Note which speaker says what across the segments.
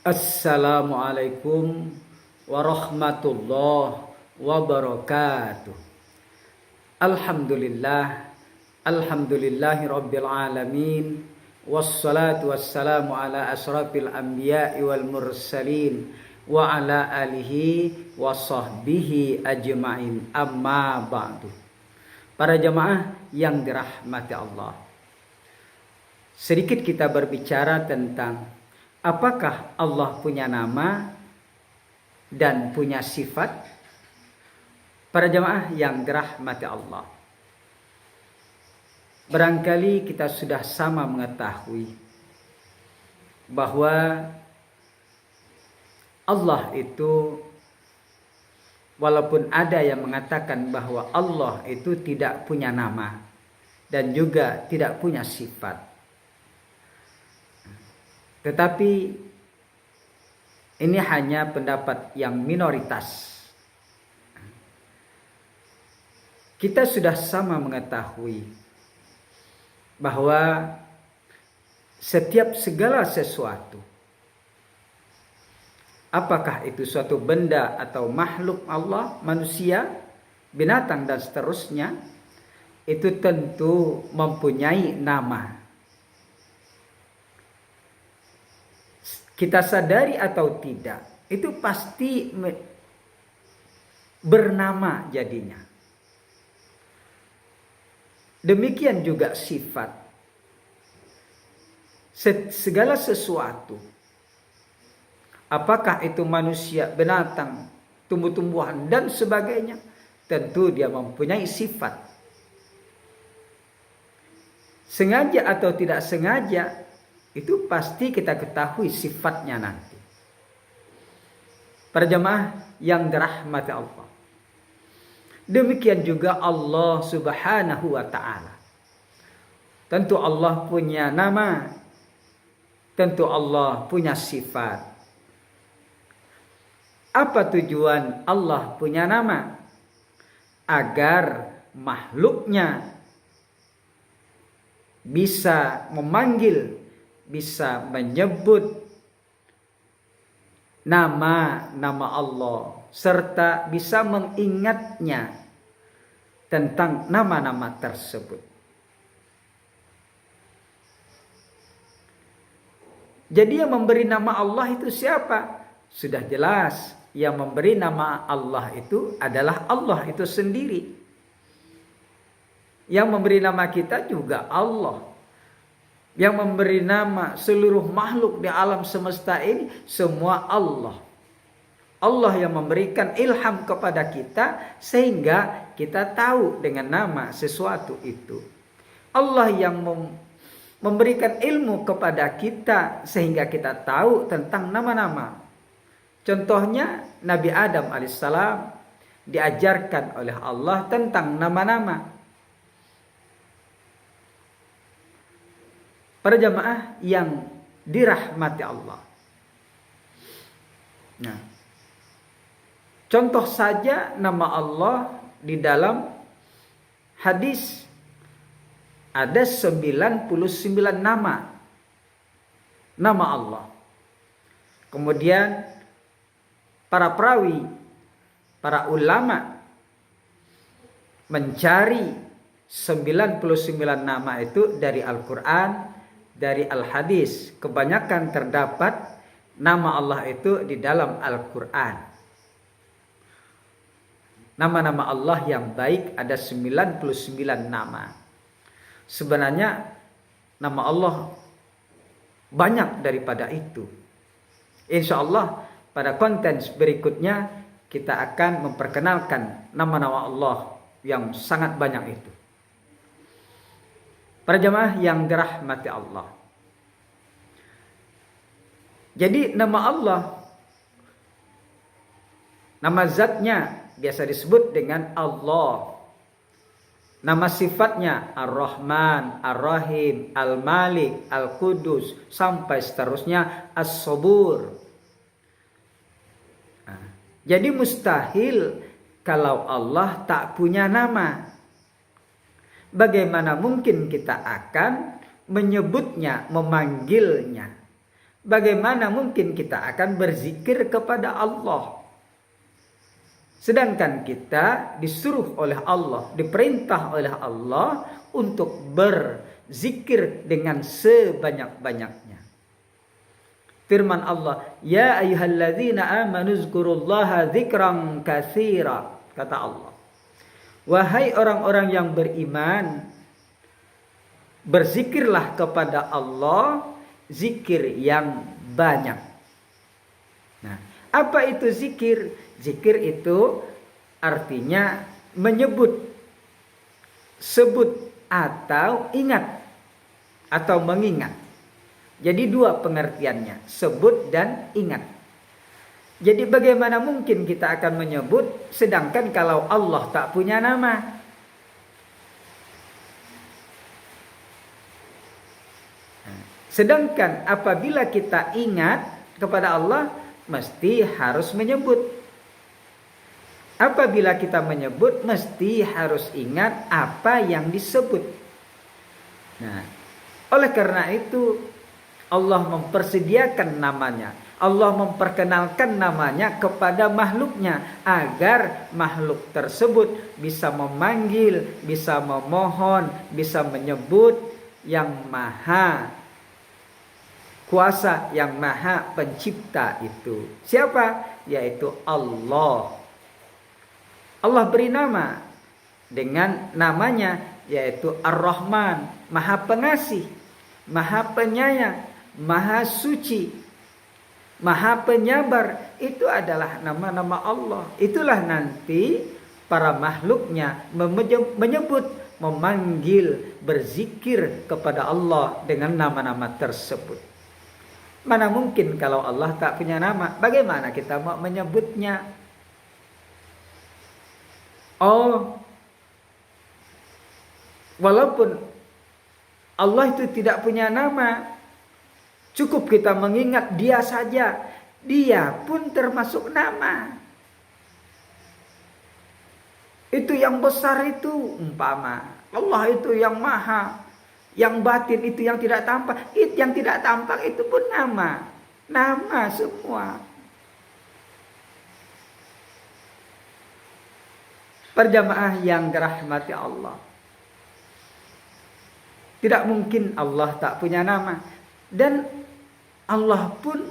Speaker 1: Assalamualaikum warahmatullahi wabarakatuh. Alhamdulillahi rabbil alamin. Wassalatu wassalamu ala asrafil anbiya'i wal mursalin wa ala alihi wa sahbihi ajma'in. Amma ba'du. Para jamaah yang dirahmati Allah, sedikit kita berbicara tentang apakah Allah punya nama dan punya sifat. Para jamaah yang dirahmati Allah, barangkali kita sudah sama mengetahui bahwa Allah itu, walaupun ada yang mengatakan bahwa Allah itu tidak punya nama dan juga tidak punya sifat, tetapi ini hanya pendapat yang minoritas. Kita sudah sama mengetahui bahwa setiap segala sesuatu, apakah itu suatu benda atau makhluk Allah, manusia, binatang dan seterusnya, itu tentu mempunyai nama. Kita sadari atau tidak, itu pasti bernama jadinya. Demikian juga sifat. Segala sesuatu, apakah itu manusia, binatang, tumbuh-tumbuhan dan sebagainya, tentu dia mempunyai sifat. Sengaja atau tidak sengaja, itu pasti kita ketahui sifatnya nanti. Para jamaah yang dirahmati Allah, demikian juga Allah subhanahu wa ta'ala. Tentu Allah punya nama, tentu Allah punya sifat. Apa tujuan Allah punya nama? Agar makhluknya bisa memanggil, bisa menyebut nama-nama Allah, serta bisa mengingatnya tentang nama-nama tersebut. Jadi yang memberi nama Allah itu siapa? Sudah jelas, yang memberi nama Allah itu adalah Allah itu sendiri. Yang memberi nama kita juga Allah. Yang memberi nama seluruh makhluk di alam semesta ini semua Allah. Allah yang memberikan ilham kepada kita sehingga kita tahu dengan nama sesuatu itu. Allah yang memberikan ilmu kepada kita sehingga kita tahu tentang nama-nama. Contohnya Nabi Adam alaihissalam diajarkan oleh Allah tentang nama-nama. Para jamaah yang dirahmati Allah. Nah, contoh saja nama Allah di dalam hadis ada 99 nama Allah. Kemudian para perawi, para ulama mencari 99 nama itu dari Al-Quran, dari Al-Hadis. Kebanyakan terdapat nama Allah itu di dalam Al-Quran. Nama-nama Allah yang baik ada 99 nama. Sebenarnya nama Allah banyak daripada itu. Insya Allah pada konten berikutnya kita akan memperkenalkan nama-nama Allah yang sangat banyak itu. Para jamaah yang dirahmati Allah. Jadi nama Allah, nama zatnya biasa disebut dengan Allah. Nama sifatnya Ar-Rahman, Ar-Rahim, Al-Malik, Al-Qudus, sampai seterusnya As-Sabur. Jadi mustahil kalau Allah tak punya nama. Bagaimana mungkin kita akan menyebutnya, memanggilnya? Bagaimana mungkin kita akan berzikir kepada Allah? Sedangkan kita disuruh oleh Allah, diperintah oleh Allah untuk berzikir dengan sebanyak-banyaknya. Firman Allah, "Ya ayyuhalladzina amanu zkurullaha dzikran katsira." Kata Allah, wahai orang-orang yang beriman, berzikirlah kepada Allah zikir yang banyak. Nah, apa itu zikir? Zikir itu artinya menyebut, sebut atau ingat atau mengingat. Jadi dua pengertiannya, sebut dan ingat. Jadi bagaimana mungkin kita akan menyebut sedangkan kalau Allah tak punya nama? Sedangkan apabila kita ingat kepada Allah, mesti harus menyebut. Apabila kita menyebut, mesti harus ingat apa yang disebut. Nah, oleh karena itu Allah mempersediakan namanya. Allah memperkenalkan namanya kepada makhluknya agar makhluk tersebut bisa memanggil, bisa memohon, bisa menyebut yang maha kuasa, yang maha pencipta itu. Siapa? Yaitu Allah. Allah beri nama dengan namanya yaitu Ar-Rahman, maha pengasih, maha penyayang, maha suci, maha penyabar. Itu adalah nama-nama Allah. Itulah nanti para makhluknya menyebut, memanggil, berzikir kepada Allah dengan nama-nama tersebut. Mana mungkin kalau Allah tak punya nama, bagaimana kita mau menyebutnya? Oh, walaupun Allah itu tidak punya nama, cukup kita mengingat Dia saja, Dia pun termasuk nama. Itu yang besar itu umpama, Allah itu yang maha, yang batin itu yang tidak tampak, yang tidak tampak itu pun nama. Nama semua. Perjamaah yang dirahmati Allah, tidak mungkin Allah tak punya nama. Dan Allah pun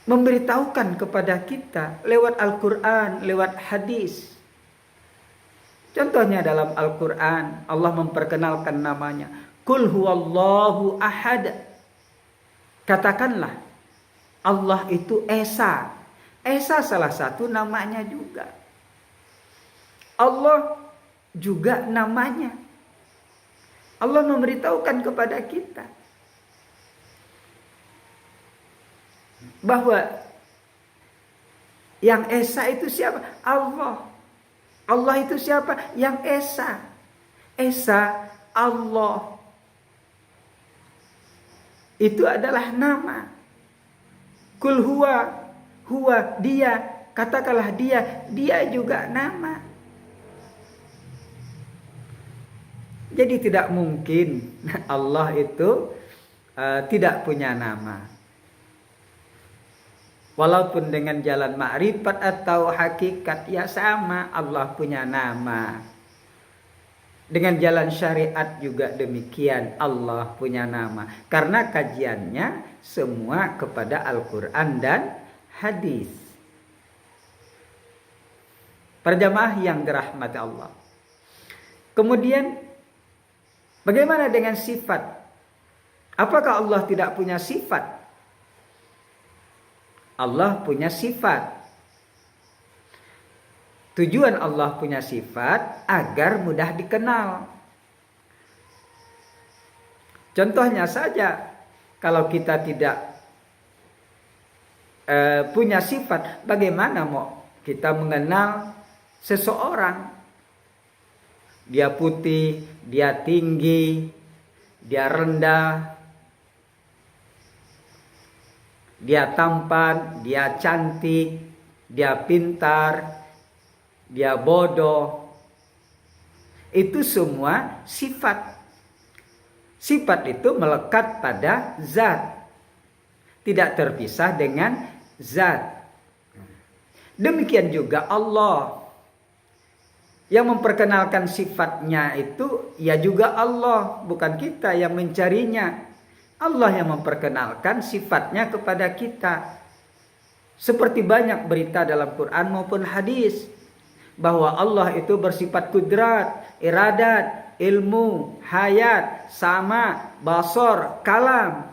Speaker 1: memberitahukan kepada kita lewat Al-Quran, lewat hadis. Contohnya dalam Al-Quran, Allah memperkenalkan namanya. Qul huwallahu ahad. Katakanlah, Allah itu Esa. Esa salah satu namanya juga. Allah juga namanya. Allah memberitahukan kepada kita bahwa yang Esa itu siapa? Allah. Allah itu siapa? Yang Esa. Esa Allah. Itu adalah nama. Kul huwa dia. Katakanlah dia juga nama. Jadi tidak mungkin Allah itu tidak punya nama. Walaupun dengan jalan ma'rifat atau hakikat, ya sama, Allah punya nama. Dengan jalan syariat juga demikian, Allah punya nama. Karena kajiannya semua kepada Al-Quran dan hadis. Perjamaah yang dirahmati Allah. Kemudian, bagaimana dengan sifat? Apakah Allah tidak punya sifat? Allah punya sifat. Tujuan Allah punya sifat agar mudah dikenal. Contohnya saja, kalau kita tidak punya sifat, bagaimana mau kita mengenal seseorang? Dia putih, dia tinggi, dia rendah, dia tampan, dia cantik, dia pintar, dia bodoh. Itu semua sifat. Sifat itu melekat pada zat, tidak terpisah dengan zat. Demikian juga Allah, yang memperkenalkan sifatnya itu ya juga Allah, bukan kita yang mencarinya. Allah yang memperkenalkan sifatnya kepada kita. Seperti banyak berita dalam Quran maupun hadis bahwa Allah itu bersifat kudrat, iradat, ilmu, hayat, sama, basor, kalam.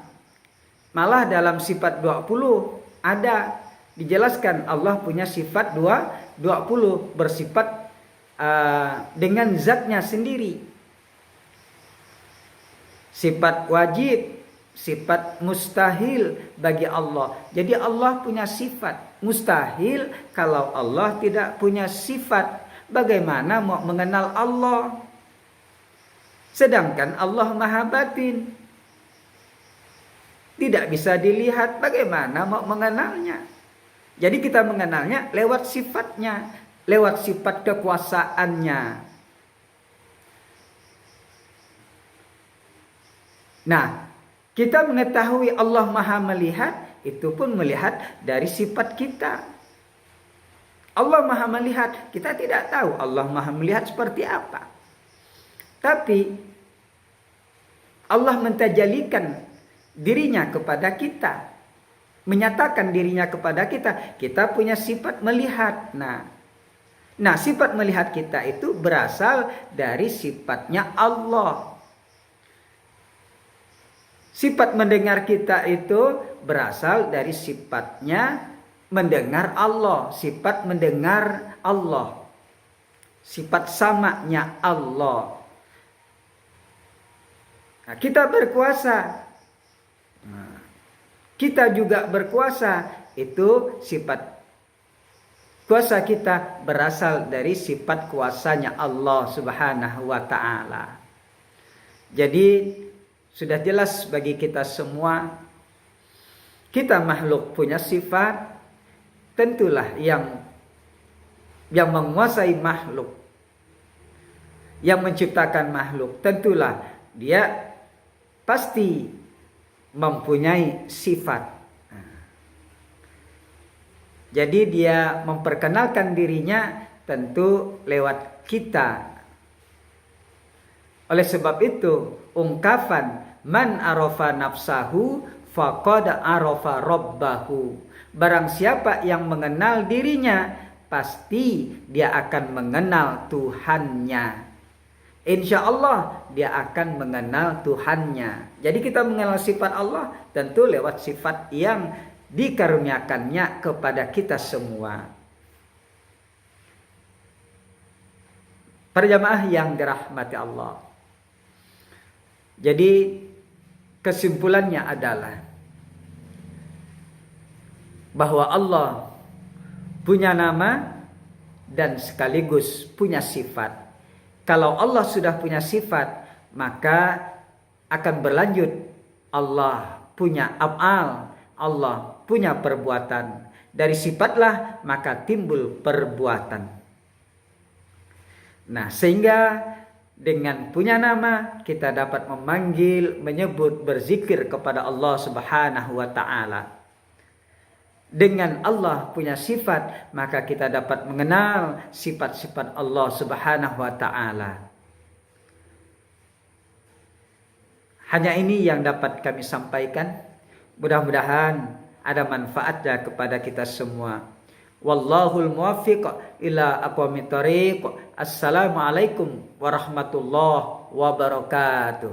Speaker 1: Malah dalam sifat 20 ada dijelaskan Allah punya sifat 20 bersifat dengan zatnya sendiri. Sifat wajib, sifat mustahil bagi Allah. Jadi Allah punya sifat. Mustahil kalau Allah tidak punya sifat. Bagaimana mau mengenal Allah? Sedangkan Allah maha batin, tidak bisa dilihat, bagaimana mau mengenalnya? Jadi kita mengenalnya lewat sifatnya, lewat sifat kekuasaannya. Nah, kita mengetahui Allah maha melihat, itu pun melihat dari sifat kita. Allah maha melihat, kita tidak tahu Allah maha melihat seperti apa. Tapi Allah mentajalikan dirinya kepada kita, menyatakan dirinya kepada kita. Kita punya sifat melihat. Nah, sifat melihat kita itu berasal dari sifatnya Allah. Sifat mendengar kita itu berasal dari sifatnya mendengar Allah. Sifat mendengar Allah. Sifat samanya Allah. Nah, kita berkuasa. Kita juga berkuasa. Itu sifat kuasa kita berasal dari sifat kuasanya Allah Subhanahu wa ta'ala. Jadi sudah jelas bagi kita semua, kita makhluk punya sifat. Tentulah yang menguasai makhluk, yang menciptakan makhluk, tentulah dia pasti mempunyai sifat. Jadi dia memperkenalkan dirinya tentu lewat kita. Oleh sebab itu, ungkapan man arafa nafsahu faqad arafa rabbahu. Barang siapa yang mengenal dirinya, pasti dia akan mengenal Tuhannya. Insya Allah dia akan mengenal Tuhannya. Jadi kita mengenal sifat Allah tentu lewat sifat yang dikaruniakannya kepada kita semua. Para jamaah yang dirahmati Allah. Jadi kesimpulannya adalah bahwa Allah punya nama dan sekaligus punya sifat. Kalau Allah sudah punya sifat, maka akan berlanjut Allah punya af'al, Allah punya perbuatan. Dari sifatlah maka timbul perbuatan. Nah, sehingga dengan punya nama kita dapat memanggil, menyebut, berzikir kepada Allah Subhanahu wa ta'ala. Dengan Allah punya sifat, maka kita dapat mengenal sifat-sifat Allah Subhanahu wa ta'ala. Hanya ini yang dapat kami sampaikan. Mudah-mudahan ada manfaatnya kepada kita semua. Wallahul muwaffiq ila aqwamit thoriq. Assalamualaikum warahmatullahi wabarakatuh.